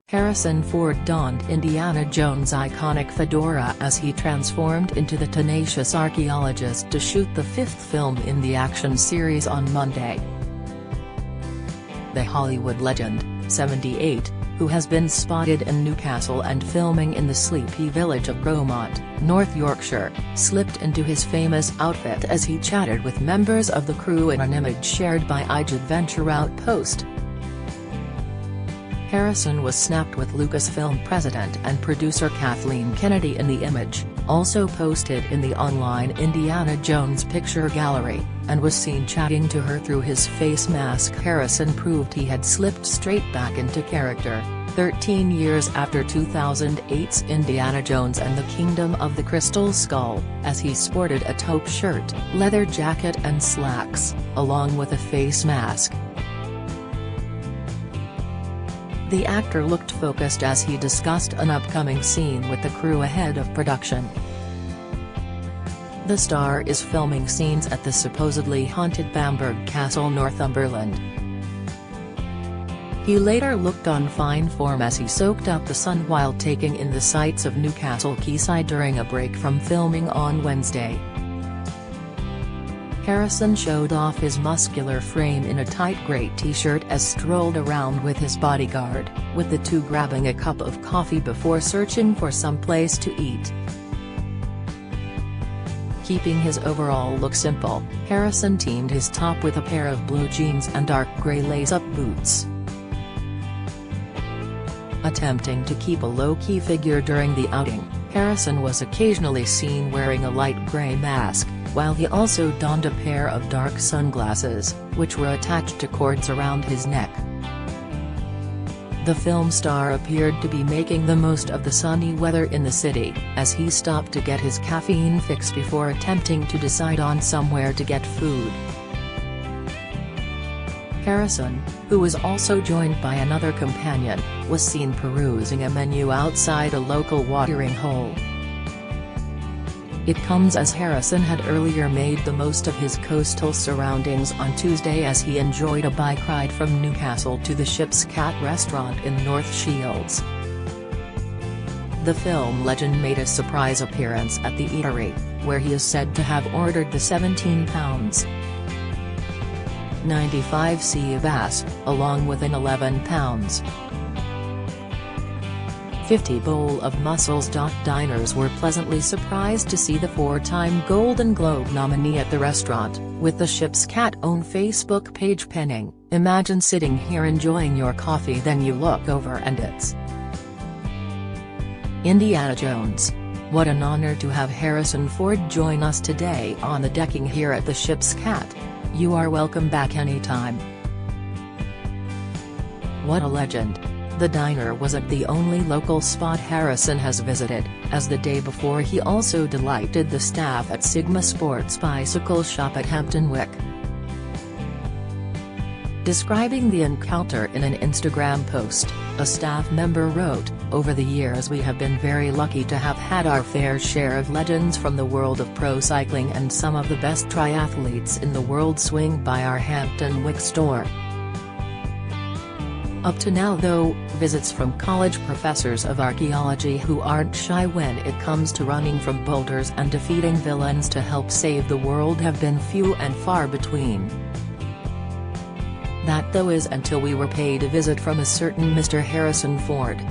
Harrison Ford donned Indiana Jones' iconic fedora as he transformed into the tenacious archaeologist to shoot the fifth film in the action series on Monday. The Hollywood legend, 78, who has been spotted in Newcastle and filming in the sleepy village of Gromont, North Yorkshire, slipped into his famous outfit as he chatted with members of the crew in an image shared by iAdventure Outpost. Harrison was snapped with Lucasfilm president and producer Kathleen Kennedy in the image, also posted in the online Indiana Jones picture gallery, and was seen chatting to her through his face mask. Harrison proved he had slipped straight back into character, 13 years after 2008's Indiana Jones and the Kingdom of the Crystal Skull, as he sported a taupe shirt, leather jacket and slacks, along with a face mask. The actor looked focused as he discussed an upcoming scene with the crew ahead of production. The star is filming scenes at the supposedly haunted Bamburgh Castle, Northumberland. He later looked on fine form as he soaked up the sun while taking in the sights of Newcastle quayside during a break from filming on Wednesday. Harrison showed off his muscular frame in a tight grey t-shirt as strolled around with his bodyguard, with the two grabbing a cup of coffee before searching for some place to eat. Keeping his overall look simple, Harrison teamed his top with a pair of blue jeans and dark grey lace-up boots. Attempting to keep a low-key figure during the outing, Harrison was occasionally seen wearing a light grey mask, while he also donned a pair of dark sunglasses, which were attached to cords around his neck. The film star appeared to be making the most of the sunny weather in the city, as he stopped to get his caffeine fix before attempting to decide on somewhere to get food. Harrison, who was also joined by another companion, was seen perusing a menu outside a local watering hole. It comes as Harrison had earlier made the most of his coastal surroundings on Tuesday as he enjoyed a bike ride from Newcastle to the Ship's Cat restaurant in North Shields. The film legend made a surprise appearance at the eatery, where he is said to have ordered the £17.95 sea bass, along with an £11.50 bowl of mussels. Diners were pleasantly surprised to see the four-time Golden Globe nominee at the restaurant, with the Ship's Cat own Facebook page penning, "Imagine sitting here enjoying your coffee, then you look over and it's Indiana Jones. What an honor to have Harrison Ford join us today on the decking here at the Ship's Cat. You are welcome back anytime." What a legend. The diner wasn't the only local spot Harrison has visited, as the day before he also delighted the staff at Sigma Sports Bicycle Shop at Hampton Wick. Describing the encounter in an Instagram post, a staff member wrote, "Over the years we have been very lucky to have had our fair share of legends from the world of pro cycling, and some of the best triathletes in the world swing by our Hampton Wick store. Up to now though, visits from college professors of archaeology who aren't shy when it comes to running from boulders and defeating villains to help save the world have been few and far between. That though is until we were paid a visit from a certain Mr. Harrison Ford.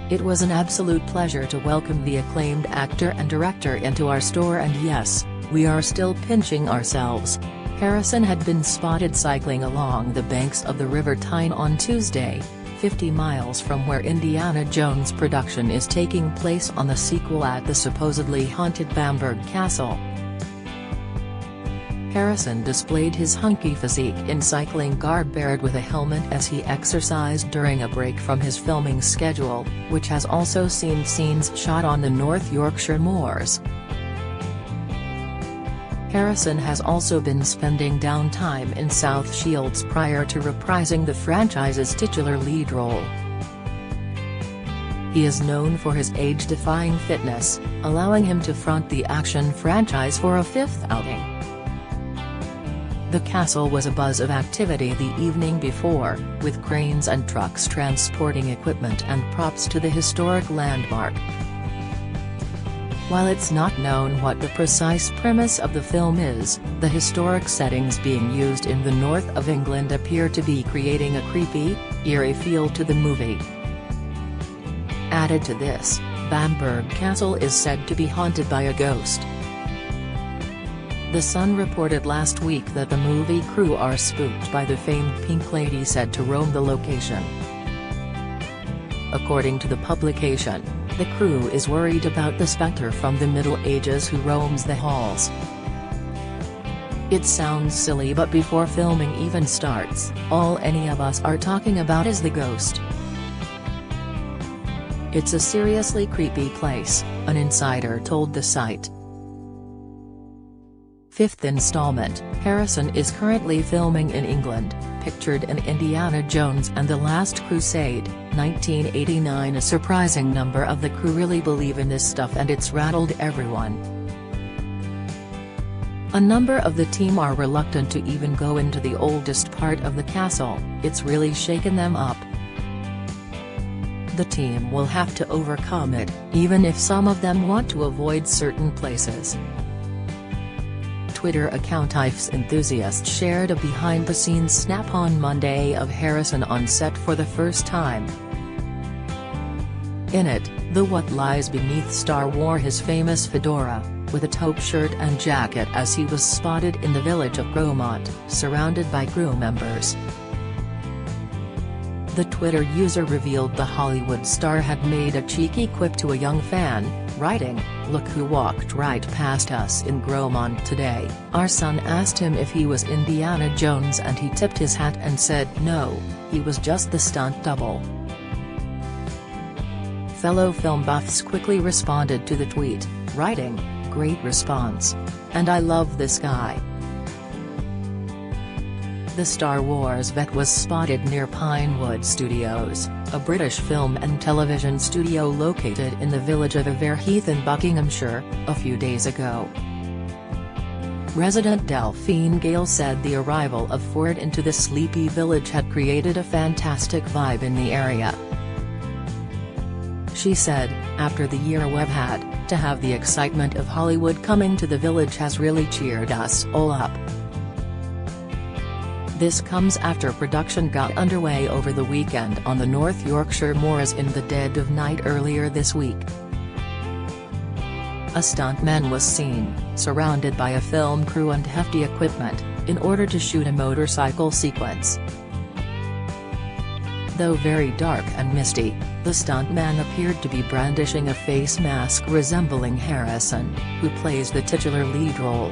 It was an absolute pleasure to welcome the acclaimed actor and director into our store, and yes, we are still pinching ourselves." Harrison had been spotted cycling along the banks of the River Tyne on Tuesday, 50 miles from where Indiana Jones production is taking place on the sequel at the supposedly haunted Bamburgh Castle. Harrison displayed his hunky physique in cycling garb paired with a helmet as he exercised during a break from his filming schedule, which has also seen scenes shot on the North Yorkshire moors. Harrison has also been spending downtime in South Shields prior to reprising the franchise's titular lead role. He is known for his age-defying fitness, allowing him to front the action franchise for a fifth outing. The castle was abuzz of activity the evening before, with cranes and trucks transporting equipment and props to the historic landmark. While it's not known what the precise premise of the film is, the historic settings being used in the north of England appear to be creating a creepy, eerie feel to the movie. Added to this, Bamberg Castle is said to be haunted by a ghost. The Sun reported last week that the movie crew are spooked by the famed Pink Lady said to roam the location. According to the publication, the crew is worried about the spectre from the Middle Ages who roams the halls. It sounds silly, but before filming even starts, all any of us are talking about is the ghost. It's a seriously creepy place, an insider told the site. Fifth installment, Harrison is currently filming in England, pictured in Indiana Jones and the Last Crusade, 1989. A surprising number of the crew really believe in this stuff and it's rattled everyone. A number of the team are reluctant to even go into the oldest part of the castle, it's really shaken them up. The team will have to overcome it, even if some of them want to avoid certain places. Twitter account IF's Enthusiast shared a behind-the-scenes snap on Monday of Harrison on set for the first time. In it, the What Lies Beneath star wore his famous fedora, with a taupe shirt and jacket as he was spotted in the village of Gromont, surrounded by crew members. The Twitter user revealed the Hollywood star had made a cheeky quip to a young fan, writing, "Look who walked right past us in Gromont today." Our son asked him if he was Indiana Jones and he tipped his hat and said no, he was just the stunt double. Fellow film buffs quickly responded to the tweet, writing, "Great response. And I love this guy." The Star Wars vet was spotted near Pinewood Studios, a British film and television studio located in the village of Averheath in Buckinghamshire, a few days ago. Resident Delphine Gale said the arrival of Ford into the sleepy village had created a fantastic vibe in the area. She said, "After the year we've had, to have the excitement of Hollywood coming to the village has really cheered us all up." This comes after production got underway over the weekend on the North Yorkshire moors in the dead of night earlier this week. A stuntman was seen, surrounded by a film crew and hefty equipment, in order to shoot a motorcycle sequence. Though very dark and misty, the stuntman appeared to be brandishing a face mask resembling Harrison, who plays the titular lead role.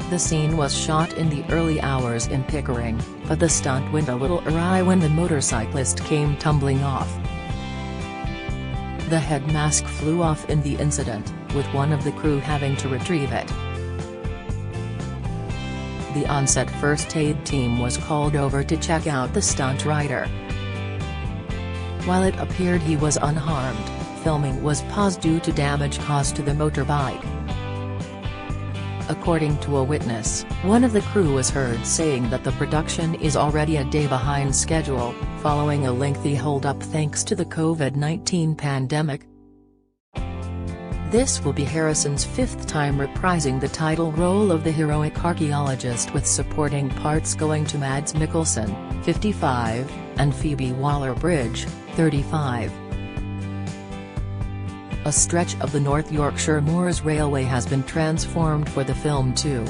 The scene was shot in the early hours in Pickering, but the stunt went a little awry when the motorcyclist came tumbling off. The head mask flew off in the incident, with one of the crew having to retrieve it. The on-set first aid team was called over to check out the stunt rider. While it appeared he was unharmed, filming was paused due to damage caused to the motorbike. According to a witness, one of the crew was heard saying that the production is already a day behind schedule, following a lengthy hold-up thanks to the COVID-19 pandemic. This will be Harrison's fifth time reprising the title role of the heroic archaeologist, with supporting parts going to Mads Mikkelsen, 55, and Phoebe Waller-Bridge, 35. A stretch of the North Yorkshire Moors Railway has been transformed for the film too.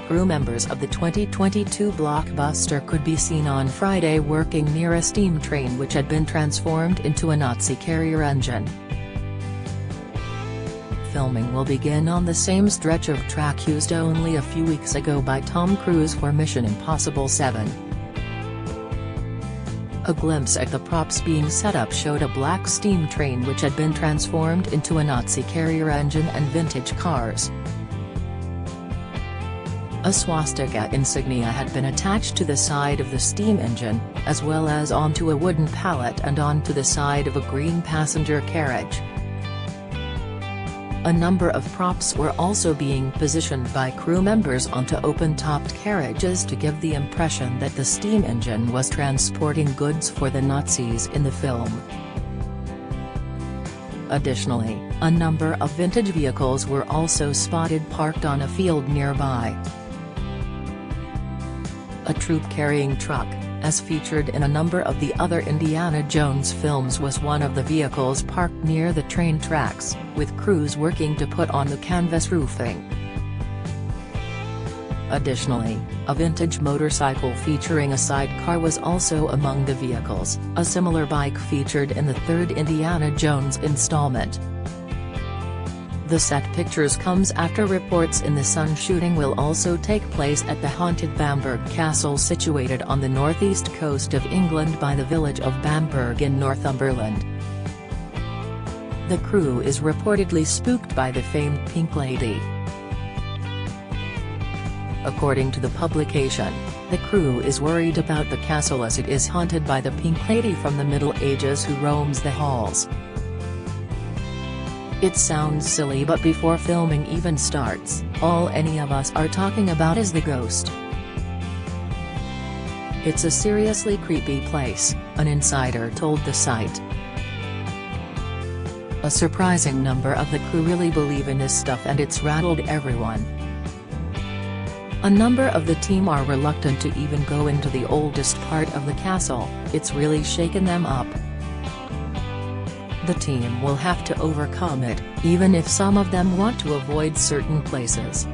Crew members of the 2022 blockbuster could be seen on Friday working near a steam train which had been transformed into a Nazi carrier engine. Filming will begin on the same stretch of track used only a few weeks ago by Tom Cruise for Mission Impossible 7. A glimpse at the props being set up showed a black steam train which had been transformed into a Nazi carrier engine and vintage cars. A swastika insignia had been attached to the side of the steam engine, as well as onto a wooden pallet and onto the side of a green passenger carriage. A number of props were also being positioned by crew members onto open-topped carriages to give the impression that the steam engine was transporting goods for the Nazis in the film. Additionally, a number of vintage vehicles were also spotted parked on a field nearby. A troop-carrying truck, as featured in a number of the other Indiana Jones films, was one of the vehicles parked near the train tracks, with crews working to put on the canvas roofing. Additionally, a vintage motorcycle featuring a sidecar was also among the vehicles. A similar bike featured in the third Indiana Jones installment. The set pictures comes after reports in The Sun shooting will also take place at the haunted Bamberg Castle situated on the northeast coast of England by the village of Bamberg in Northumberland. The crew is reportedly spooked by the famed Pink Lady. According to the publication, the crew is worried about the castle as it is haunted by the Pink Lady from the Middle Ages who roams the halls. It sounds silly, but before filming even starts, all any of us are talking about is the ghost. It's a seriously creepy place, an insider told the site. A surprising number of the crew really believe in this stuff and it's rattled everyone. A number of the team are reluctant to even go into the oldest part of the castle, it's really shaken them up. The team will have to overcome it, even if some of them want to avoid certain places.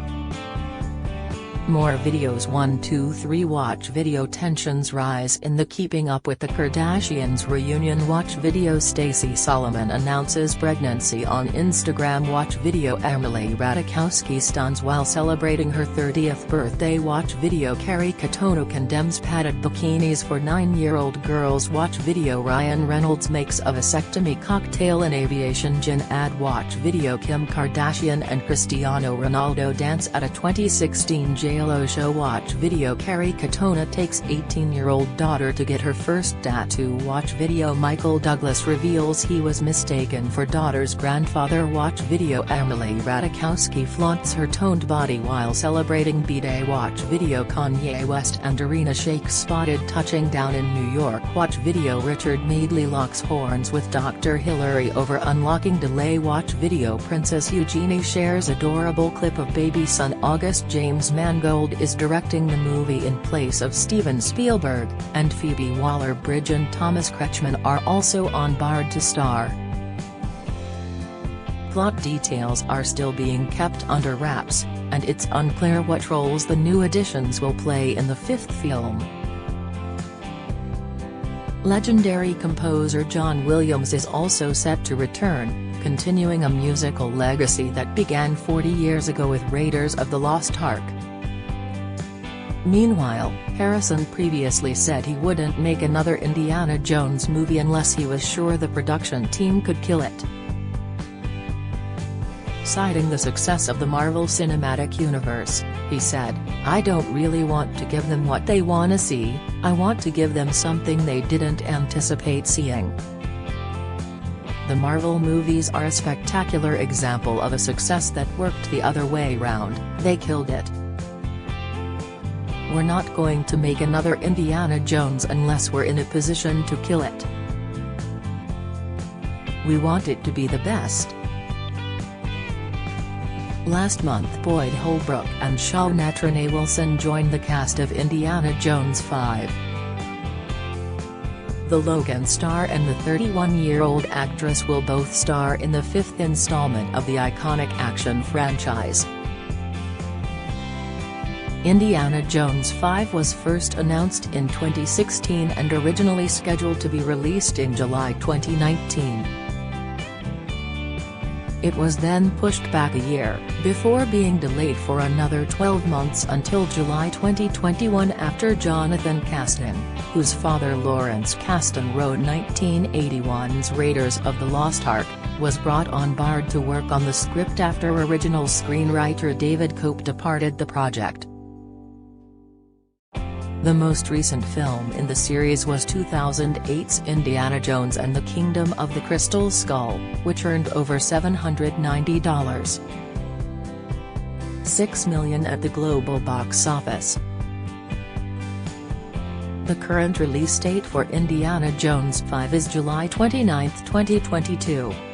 More videos. 1, 2, 3 Watch video. Tensions rise in the Keeping Up with the Kardashians reunion. Watch video. Stacey Solomon announces pregnancy on Instagram. Watch video. Emily Ratajkowski stuns while celebrating her 30th birthday. Watch video. Carrie Katona condemns padded bikinis for 9-year-old girls. Watch video. Ryan Reynolds makes a vasectomy cocktail in aviation gin ad. Watch video. Kim Kardashian and Cristiano Ronaldo dance at a 2016 JLo show. Watch video. Carrie Katona takes 18-year-old daughter to get her first tattoo. Watch video. Michael Douglas reveals he was mistaken for daughter's grandfather. Watch video. Emily Ratajkowski flaunts her toned body while celebrating B-Day. Watch video. Kanye West and Irina Shayk spotted touching down in New York. Watch video. Richard Madeley locks horns with Dr. Hillary over unlocking delay. Watch video. Princess Eugenie shares adorable clip of baby son August. James Mangold is directing the movie in place of Steven Spielberg, and Phoebe Waller-Bridge and Thomas Kretschmann are also on board to star. Plot details are still being kept under wraps, and it's unclear what roles the new additions will play in the fifth film. Legendary composer John Williams is also set to return, continuing a musical legacy that began 40 years ago with Raiders of the Lost Ark. Meanwhile, Harrison previously said he wouldn't make another Indiana Jones movie unless he was sure the production team could kill it. Citing the success of the Marvel Cinematic Universe, he said, "I don't really want to give them what they wanna see, I want to give them something they didn't anticipate seeing." The Marvel movies are a spectacular example of a success that worked the other way round. They killed it. We're not going to make another Indiana Jones unless we're in a position to kill it. We want it to be the best. Last month, Boyd Holbrook and Shawnee Renee Wilson joined the cast of Indiana Jones 5. The Logan star and the 31-year-old actress will both star in the fifth installment of the iconic action franchise. Indiana Jones 5 was first announced in 2016 and originally scheduled to be released in July 2019. It was then pushed back a year, before being delayed for another 12 months until July 2021 after Jonathan Kasdan, whose father Lawrence Kasdan wrote 1981's Raiders of the Lost Ark, was brought on board to work on the script after original screenwriter David Koepp departed the project. The most recent film in the series was 2008's Indiana Jones and the Kingdom of the Crystal Skull, which earned over $790.6 million at the global box office. The current release date for Indiana Jones 5 is July 29, 2022.